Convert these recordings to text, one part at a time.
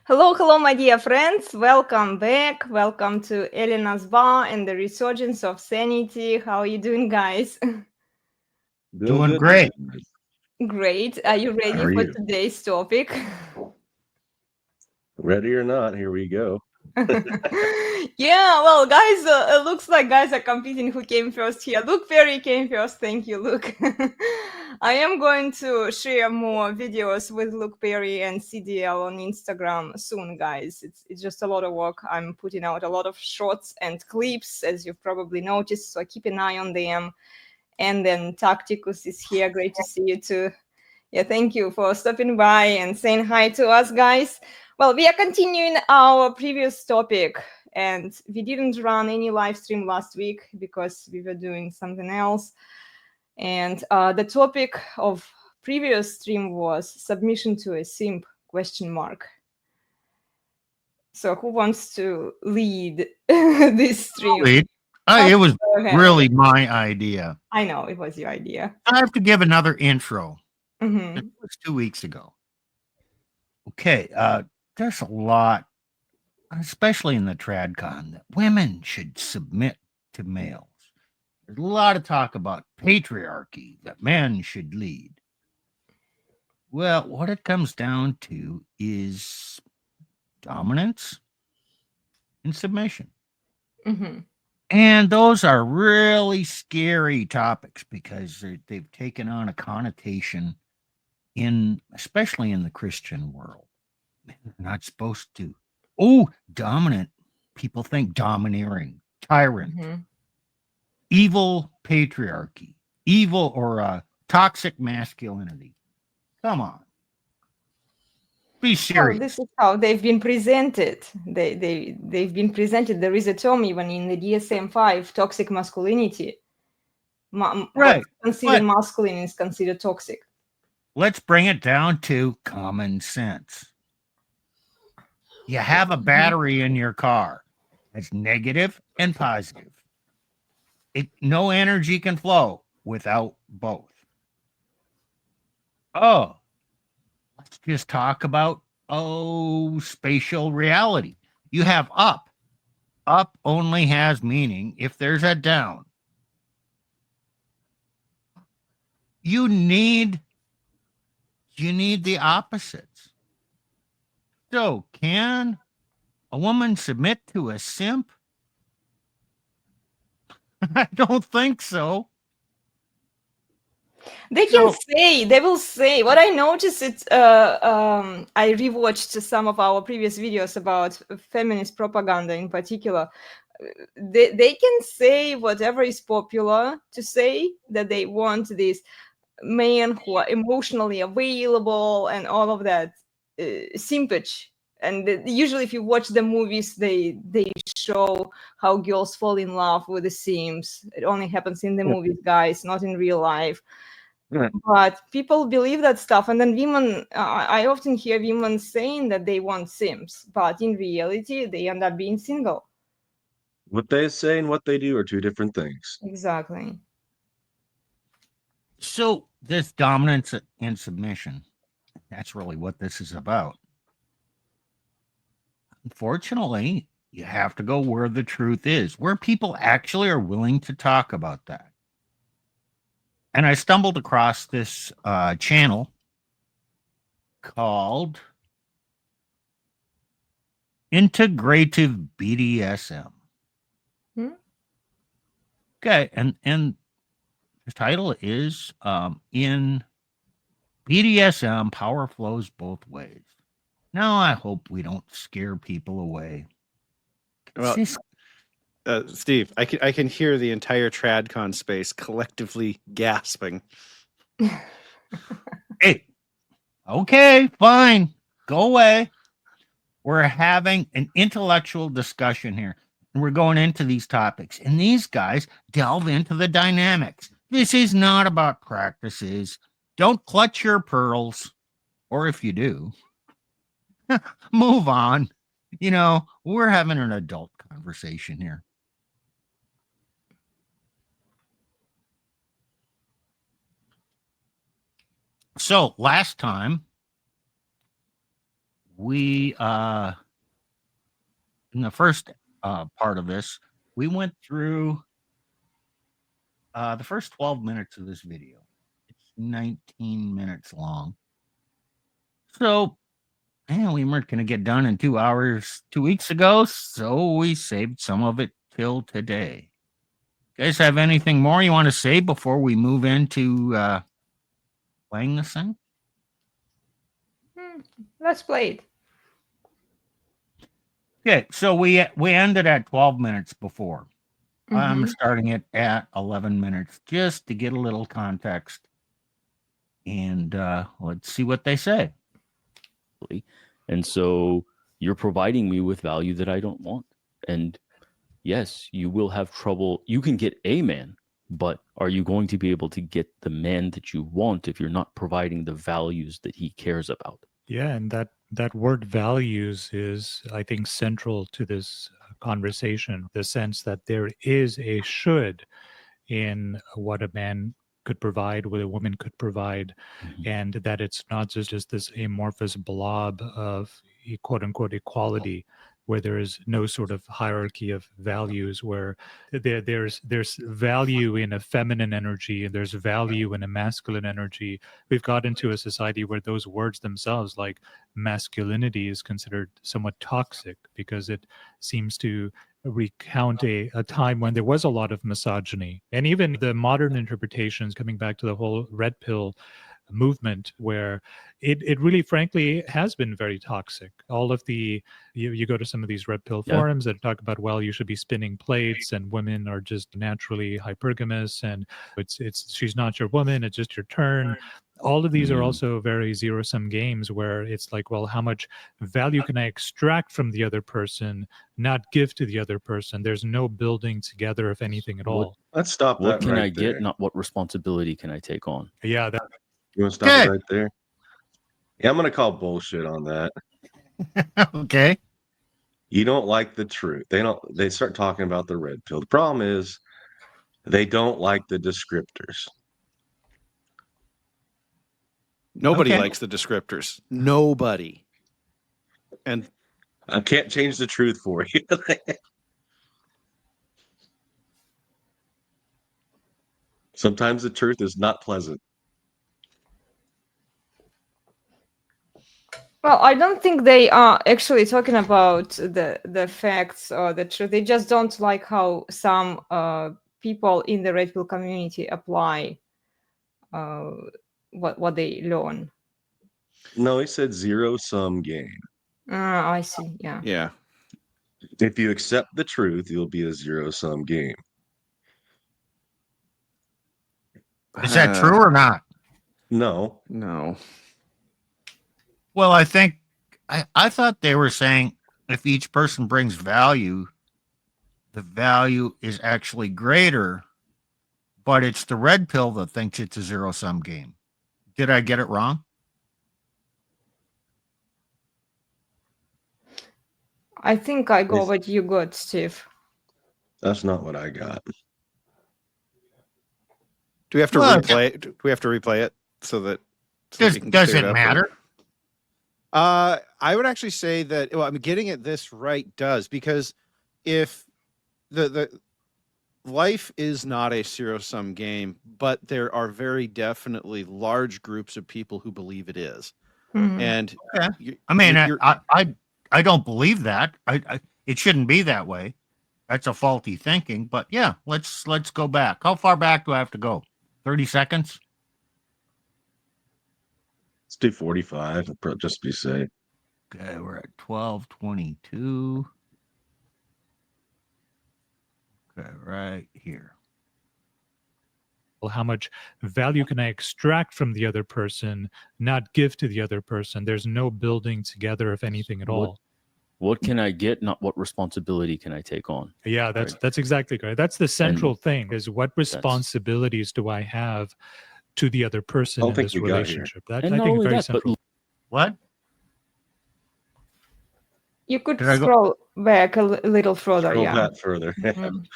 Hello, hello, my dear friends. Welcome back. Welcome to elenasbarre and the resurgence of sanity. How are you doing, guys? Doing Doing good. great. Great. Are you How ready are for you? today's topic? Ready or not, here we go. Yeah, well, guys, it looks like guys are competing who came first here. Luke Perry came first. Thank you, Luke. I am going to share more videos with Luke Perry and CDL on Instagram soon, guys. It's just a lot of work. I'm putting out a lot of shorts and clips, as you've probably noticed, so keep an eye on them. And then Tacticus is here. Great to see you too. Yeah, thank you for stopping by and saying hi to us, guys. Well, we are continuing our previous topic, and we didn't run any live stream last week because we were doing something else. And the topic of previous stream was submission to a simp question mark. So who wants to lead this stream? Lead. Okay, It was go ahead. really my idea. I know it was your idea. I have to give another intro. Mhm. It was 2 weeks ago. Okay, there's a lot, especially in the TradCon, that women should submit to males. There's a lot of talk about patriarchy, that men should lead. Well, what it comes down to is dominance and submission. Mhm. And those are really scary topics because they've taken on a connotation especially in the Christian world. They're not supposed to. Oh, dominant. People think domineering, tyrant, Mhm. evil patriarchy, evil or toxic masculinity. Come on. Be Well, this serious. is how they've been presented. They've been presented. There is a term even in the DSM-5, toxic masculinity. What's Right. considered But masculine is considered toxic. let's bring it down to common sense. You have a battery in your car. It's negative and positive. No energy can flow without both. Oh, let's just talk about spatial reality. You have up. Up only has meaning if there's a down. You need the opposites. So, can a woman submit to a simp? I don't think so. So, They will say, what I noticed, I rewatched some of our previous videos about feminist propaganda in particular. They can say whatever is popular to say, that they want this men who are emotionally available and all of that simpage. And usually if you watch the movies, they show how girls fall in love with the sims. It only happens in the movies, guys, not in real life. Right. But people believe that stuff, and then women, I often hear women saying that they want sims, but in reality they end up being single. What they say and what they do are two different things. Exactly. this dominance and submission, that's really what this is about. Unfortunately, you have to go where the truth is, where people actually are willing to talk about that. And I stumbled across this channel called Integrative BDSM. Hmm? Okay, and the title is in BDSM, power flows both ways. Now, I hope we don't scare people away. Well, Steve, I can hear the entire TradCon space collectively gasping. Hey, okay, fine, go away. We're having an intellectual discussion here, and we're going into these topics. And these guys delve into the dynamics. This is not about practices. Don't clutch your pearls, or if you do, move on. We're having an adult conversation here. So last time we in the first part of this, we went through the first 12 minutes of this video. It's 19 minutes long. So, and we weren't going to get done in 2 hours 2 weeks ago, so we saved some of it till today. You guys have anything more you want to say before we move into playing this thing? Let's play it. Okay, so we ended at 12 minutes before. I'm Mhm. starting it at 11 minutes just to get a little context. And let's see what they say. And so you're providing me with value that I don't want. And yes, you will have trouble. You can get a man, but are you going to be able to get the man that you want if you're not providing the values that he cares about? Yeah, and that word values is, I think, central to this conversation. The sense that there is a should in what a man could provide, what a woman could provide, and that it's not just this amorphous blob of quote unquote equality, where there is no sort of hierarchy of values, where there's value in a feminine energy and there's value in a masculine energy. We've got into a society where those words themselves, like masculinity, is considered somewhat toxic because it seems to recount a time when there was a lot of misogyny. And even the modern interpretations, coming back to the whole red pill movement, where it really frankly has been very toxic. All of the you go to some of these red pill forums that talk about, well, you should be spinning plates and women are just naturally hypergamous and it's she's not your woman, it's just your turn. All of these are also very zero-sum games where it's like, well, how much value can I extract from the other person, not give to the other person? There's no building together, if anything at all. Let's stop What that can right I there. get, not what responsibility can I take on? Yeah, that You want to stop Okay. it right there? Yeah, I'm going to call bullshit on that. Okay. You don't like the truth. They start talking about the red pill. The problem is they don't like the descriptors. Nobody Okay. likes the descriptors. Nobody. And I can't change the truth for you. Sometimes the truth is not pleasant. Well, I don't think they are actually talking about the facts or the truth. They just don't like how some people in the red pill community apply what they learn. No, he said zero-sum game. I see. Yeah. yeah. If you accept the truth, you'll be a zero-sum game. Is that true or not? No. No. Well, I think I thought they were saying if each person brings value, the value is actually greater, but it's the red pill that thinks it's a zero-sum game. Did I get it wrong? I think I go what you got, Steve. That's not what I got. Do we have to Well, replay? Do we have to replay it so that we can Does clear it up? matter? I would actually say that, well, I'm getting at this right does, because if the life is not a zero-sum game, but there are very definitely large groups of people who believe it is. Mhm. And Okay. I mean, I don't believe that. It shouldn't be that way. That's a faulty thinking. But yeah, let's go back. How far back do I have to go? 30 seconds? Let's do 45, just be safe. Okay, we're at 12:22. Okay, right here. well, how much value can I extract from the other person, not give to the other person? There's no building together, if anything at all. What can I get, not what responsibility can I take on? Yeah, that's exactly correct. That's the central thing, is what responsibilities do I have to the other person I don't in think this we got here. relationship? That And I not think is only very that, but central. What? You could Did I go- scroll back a little further. Scroll Yeah. that further. Mhm.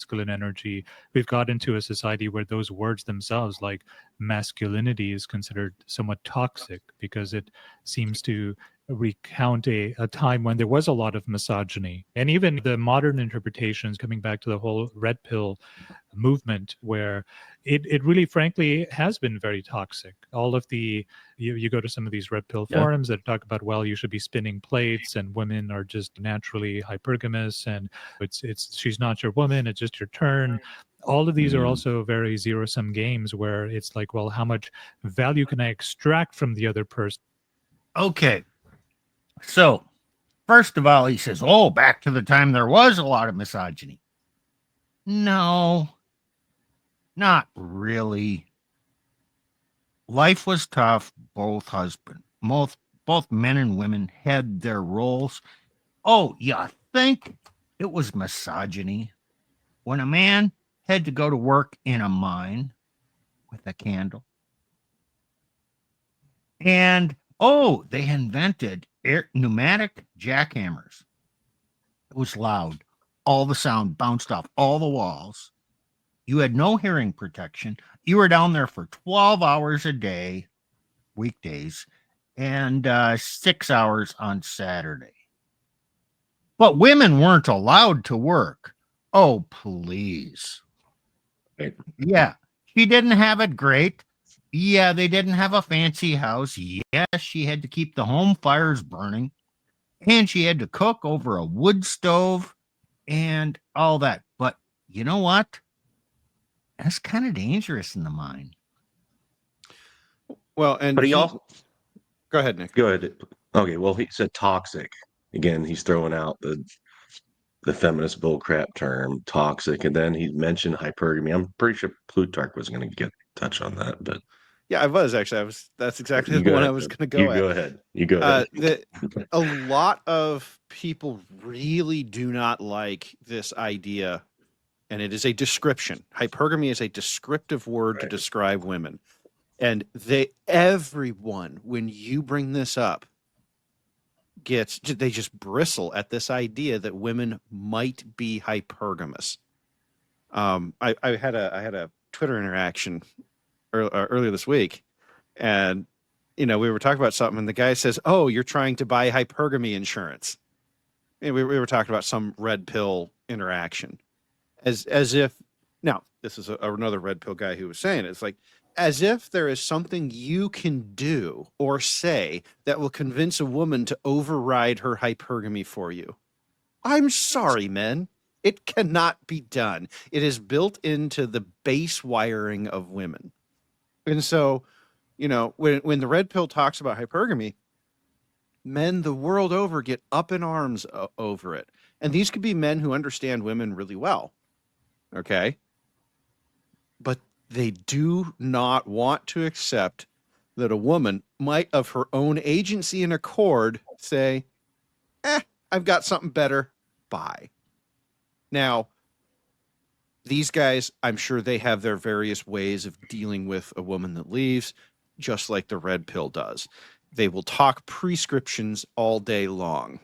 masculine energy. We've got into a society where those words themselves, like masculinity, is considered somewhat toxic because it seems to recount a time when there was a lot of misogyny. And even the modern interpretations, coming back to the whole red pill movement, where it really frankly has been very toxic. All of the you go to some of these red pill Yeah. forums that talk about, well, you should be spinning plates and women are just naturally hypergamous and it's she's not your woman, it's just your turn. All of these are also very zero sum games where it's like, well, how much value can I extract from the other person? Okay. So, first of all, he says, oh, back to the time there was a lot of misogyny. No, not really. Life was tough. Both men and women had their roles. Oh, you think it was misogyny when a man had to go to work in a mine with a candle? And oh, they invented pneumatic jackhammers. It was loud. All the sound bounced off all the walls. You had no hearing protection. You were down there for 12 hours a day, weekdays, and 6 hours on Saturday. But women weren't allowed to work. Oh, please. Right. Yeah, she didn't have it great. Yeah, they didn't have a fancy house. Yes, she had to keep the home fires burning. And she had to cook over a wood stove and all that. But you know what? That's kind of dangerous in the mine. Well, and But he also go ahead, Nick. go ahead. Okay, well, he said toxic. Again, he's throwing out the feminist bullcrap term toxic, and then he mentioned hypergamy. I'm pretty sure Plutarch was going to get touch on that, but Yeah, I was actually. That's exactly you the go one I ahead. was going to go You at. go ahead. You go ahead. A lot of people really do not like this idea, and it is a description. Hypergamy is a descriptive word to Right. describe women, and everyone, when you bring this up, they just bristle at this idea that women might be hypergamous. I had a Twitter interaction earlier this week, and we were talking about something, and the guy says, "Oh, you're trying to buy hypergamy insurance." And we were talking about some red pill interaction, as if now this is another red pill guy who was saying it. It's like as if there is something you can do or say that will convince a woman to override her hypergamy for you. I'm sorry, men. It cannot be done. It is built into the base wiring of women. And so, when the red pill talks about hypergamy, men the world over get up in arms over it. And these could be men who understand women really well. Okay? But they do not want to accept that a woman might, of her own agency and accord, say, I've got something better. Bye. Now, these guys, I'm sure they have their various ways of dealing with a woman that leaves, just like the red pill does. They will talk prescriptions all day long.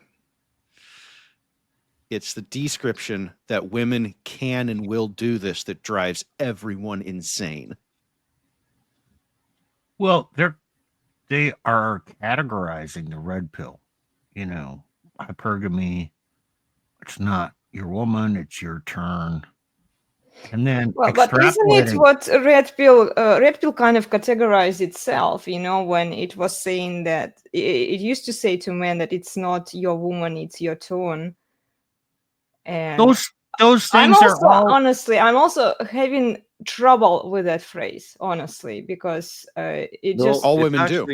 It's the description that women can and will do this that drives everyone insane. Well, they are categorizing the red pill. Hypergamy. It's not your woman, it's your turn. And then Well, but isn't it what red pill kind of categorized itself, when it was saying that it used to say to men that it's not your woman, it's your turn. And those things I'm also having trouble with that phrase, honestly, because all women do.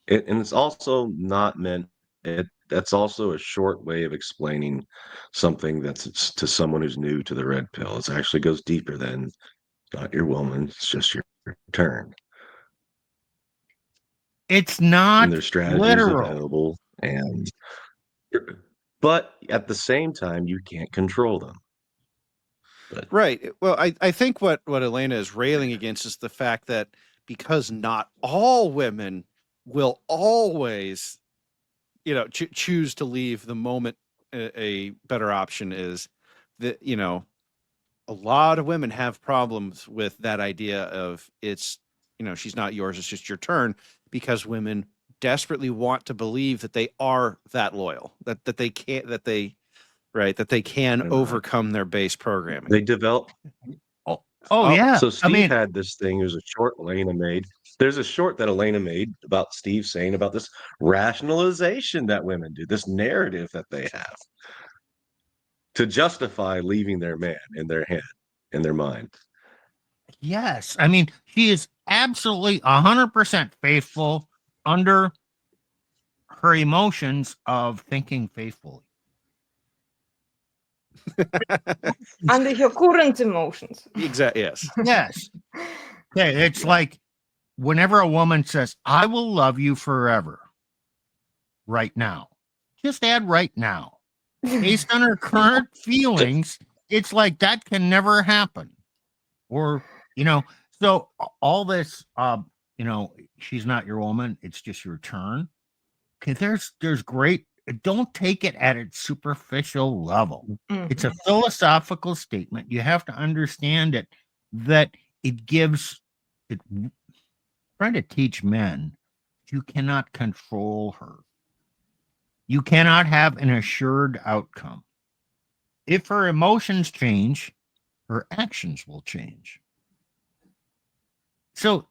And it's also not meant. That's also a short way of explaining something that's to someone who's new to the red pill. It actually goes deeper than not your woman. It's just your turn. It's not and there's strategies literal. available, but at the same time, you can't control them. Right. Well, I think what Elena is railing against is the fact that because not all women will always, choose to leave the moment a better option is that, a lot of women have problems with that idea of it's, she's not yours, it's just your turn, because women desperately want to believe that they are that loyal, that they can't, that they, right, that they can overcome their base programming. They develop. Oh yeah. So I Steve mean, had this thing. There's a short Elena made. There's a short that Elena made about Steve saying about this rationalization that women do, this narrative that they have to justify leaving their man in their head, in their mind. yes. I mean, she is absolutely 100% faithful under her emotions of thinking faithfully. Under her current emotions. Exactly. Yes. Yes. Okay. It's like whenever a woman says, I will love you forever right now, just add right now. Based on her current feelings, it's like that can never happen. Or, so all this, she's not your woman, it's just your turn. Okay, there's great, don't take it at its superficial level. It's a philosophical statement. You have to understand it, that it gives it, trying to teach men, you cannot control her. You cannot have an assured outcome. If her emotions change, her actions will change. So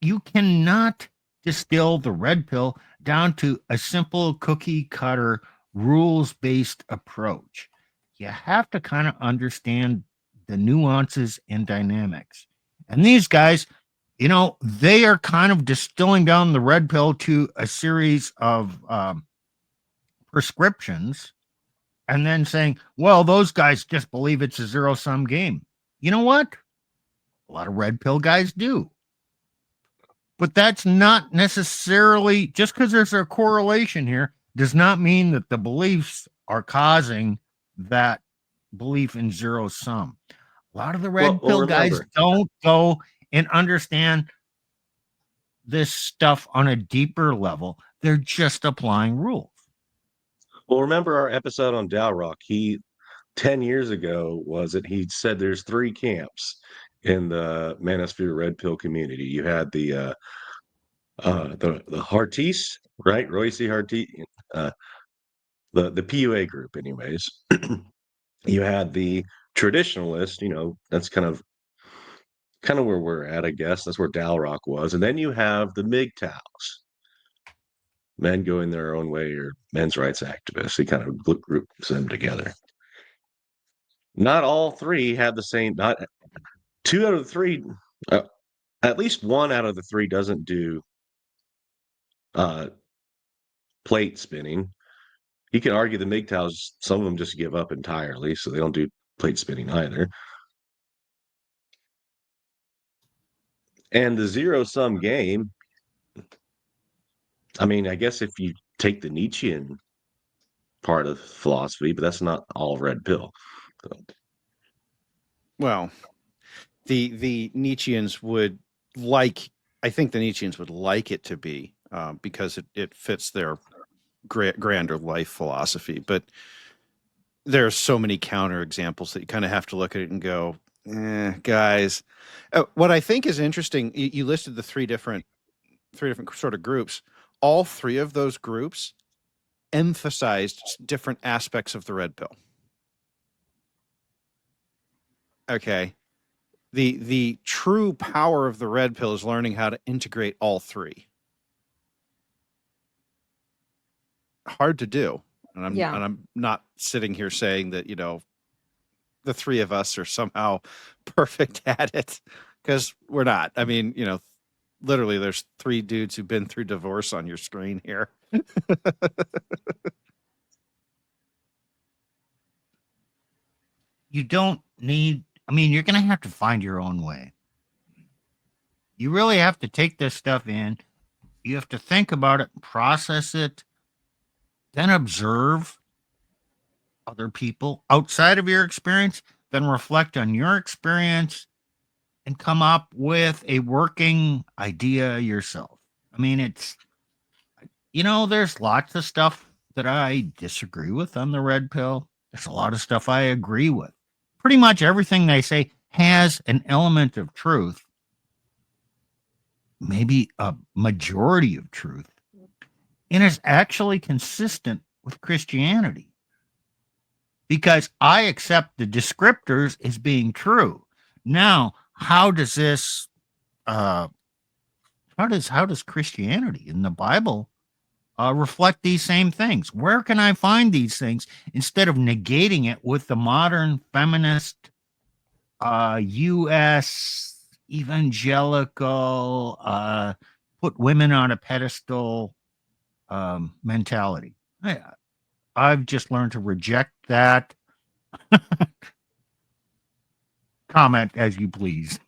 you cannot distill the red pill down to a simple cookie cutter rules based approach. You have to kind of understand the nuances and dynamics. And these guys, they are kind of distilling down the red pill to a series of prescriptions and then saying, well, those guys just believe it's a zero sum game. You know what? A lot of red pill guys do. But that's not necessarily, just because there's a correlation here, does not mean that the beliefs are causing that belief in zero sum. A lot of the red pill guys don't go and understand this stuff on a deeper level. They're just applying rules. Well, remember our episode on Dalrock? 10 years ago, he said there's 3 camps in the Manosphere Red Pill community. You had the Hearties, right? Royce Hearty, the PUA group, anyways. You had the traditionalist, that's kind of where we're at, I guess. That's where Dalrock was. And then you have the MGTOWs, men going their own way, or men's rights activists. He kind of groups them together. Not all 3 have the same, not 2 out of the 3, at least 1 out of the 3 doesn't do plate spinning. You can argue the MGTOWs, some of them just give up entirely, so they don't do plate spinning either. And the zero sum game, I mean, I guess if you take the Nietzschean part of philosophy, but that's not all red pill. So. Well, the Nietzscheans would like, I think the Nietzscheans would like it to be, because it fits their grander life philosophy. But there are so many counter examples that you kind of have to look at it and go, guys. What I think is interesting, you listed the three different sort of groups. All 3 of those groups emphasized different aspects of the red pill. Okay. The true power of the red pill is learning how to integrate all 3. Hard to do. And I'm not sitting here saying that, the 3 of us are somehow perfect at it, because we're not. I mean, literally there's 3 dudes who've been through divorce on your screen here. You don't need, you're going to have to find your own way. You really have to take this stuff in. You have to think about it, process it, then observe other people outside of your experience, then reflect on your experience and come up with a working idea yourself. It's, there's lots of stuff that I disagree with on the red pill. There's a lot of stuff I agree with. pretty much everything they say has an element of truth, maybe a majority of truth, and is actually consistent with Christianity. Because I accept the descriptors as being true. Now, how does this how does Christianity in the Bible reflect these same things? Where can I find these things instead of negating it with the modern feminist U.S. evangelical put women on a pedestal mentality? I've just learned to reject that. Comment as you please.